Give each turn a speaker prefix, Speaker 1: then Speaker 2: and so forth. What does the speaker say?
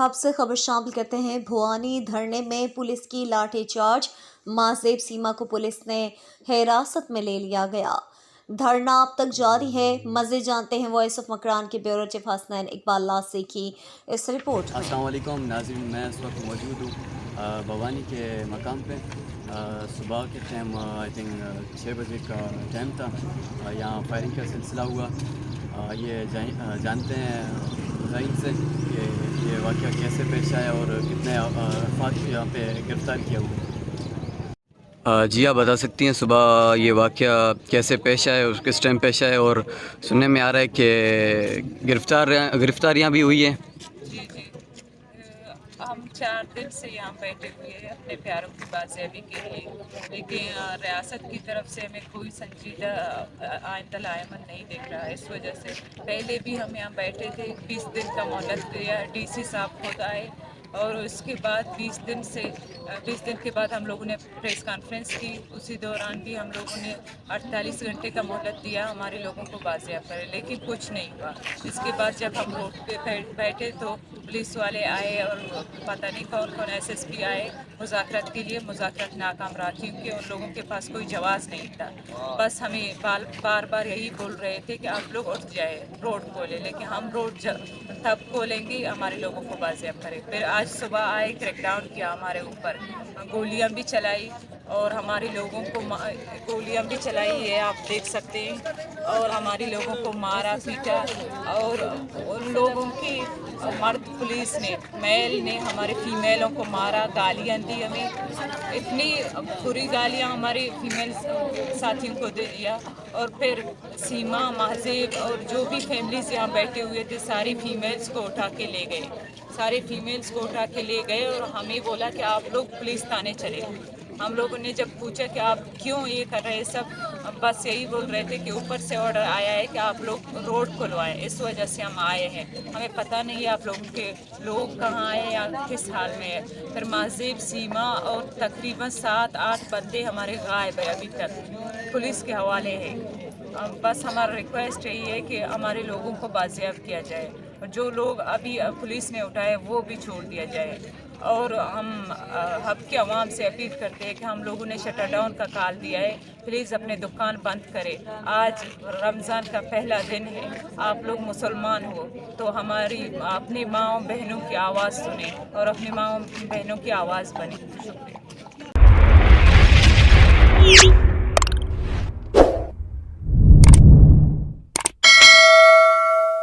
Speaker 1: Hub سے خبر شامل کرتے ہیں۔ بھوانی دھرنے میں پولیس کی لاٹھی چارج، ماہزیب سیما کو پولیس نے حراست میں لے لیا گیا۔ دھرنا اب تک جاری ہے۔ مزید جانتے ہیں وائس آف مکران کے بیورو چیف حسنین اقبال لاسے کی اس رپورٹ میں۔
Speaker 2: السلام علیکم ناظرین، میں اس وقت موجود ہوں بھوانی کے مقام پہ۔ صبح کے ٹائم آئی تھنک 6 بجے کا ٹائم تھا، یہاں فائرنگ کا سلسلہ ہوا۔ یہ جانتے ہیں ظاہر سے کہ یہ واقعہ کیسے پیش آیا اور کتنے افراد یہاں پہ گرفتار کیا ہوا۔ جی آپ بتا سکتی ہیں صبح یہ واقعہ کیسے پیش آیا اور کس ٹائم پیش آیا، اور سننے میں آ رہا ہے کہ گرفتاریاں بھی ہوئی ہیں۔
Speaker 3: جی ہم 4 دن سے یہاں بیٹھے ہوئے ہیں اپنے پیاروں کی بازیابی کے لیے، لیکن ریاست کی طرف سے ہمیں کوئی سنجیدہ آئندہ العمل نہیں دکھ رہا ہے۔ اس وجہ سے پہلے بھی ہم یہاں بیٹھے تھے، 20 دن کا مہلت دیا، ڈی سی صاحب خود آئے، اور اس کے بعد 20 دن کے بعد ہم لوگوں نے پریس کانفرنس کی۔ اسی دوران بھی ہم لوگوں نے 48 گھنٹے کا مہلت دیا ہمارے لوگوں کو بازیاب کرے، لیکن کچھ نہیں ہوا۔ اس کے بعد جب ہم روڈ پہ بیٹھے تو پولیس والے آئے اور پتہ نہیں کون ایس ایس پی آئے مذاکرات کے لیے، مذاکرات ناکام رہا کیونکہ ان لوگوں کے پاس کوئی جواز نہیں تھا۔ بس ہمیں بار بار یہی بول رہے تھے کہ آپ لوگ اٹھ جائے، روڈ کھولے، لیکن ہم روڈ تب کھولیں گے ہمارے لوگوں کو بازیاب کرے۔ پھر آج صبح آئے، کریک ڈاؤن کیا ہمارے اوپر، گولیاں بھی چلائی اور ہمارے لوگوں کو گولیاں بھی چلائی ہے، آپ دیکھ سکتے ہیں، اور ہمارے لوگوں کو مارا پیٹا، اور ان لوگوں کی مرد پولیس نے، میل نے ہمارے فیمیلوں کو مارا، گالیاں دی ہمیں، اتنی بری گالیاں ہمارے فیمیل ساتھیوں کو دے دیا۔ اور پھر سیما، مہذیب اور جو بھی فیملیز یہاں بیٹھے ہوئے تھے ساری فیمیلز کو اٹھا کے لے گئے، اور ہمیں بولا کہ آپ لوگ پولیس تھانے چلے۔ ہم لوگوں نے جب پوچھا کہ آپ کیوں یہ کر رہے ہیں سب، بس یہی بول رہے تھے کہ اوپر سے آرڈر آیا ہے کہ آپ لوگ روڈ کھلوائیں، اس وجہ سے ہم آئے ہیں، ہمیں پتہ نہیں ہے آپ لوگوں کے لوگ کہاں آئے یا کس حال میں ہے۔ پھر مہذیب، سیما اور تقریباً 7-8 بندے ہمارے غائب ہیں ابھی تک، پولیس کے حوالے ہیں۔ بس ہمارا ریکویسٹ یہی ہے کہ ہمارے لوگوں کو بازیاب کیا جائے، اور جو لوگ ابھی پولیس نے اٹھائے وہ بھی چھوڑ دیا جائے۔ اور ہم ہب کے عوام سے اپیل کرتے ہیں کہ ہم لوگوں نے شٹر ڈاؤن کا کال دیا ہے، پلیز اپنے دکان بند کرے۔ آج رمضان کا پہلا دن ہے، آپ لوگ مسلمان ہو تو ہماری اپنی ماؤں بہنوں کی آواز سنیں اور اپنی ماؤں بہنوں کی آواز بنیں۔ شکریہ۔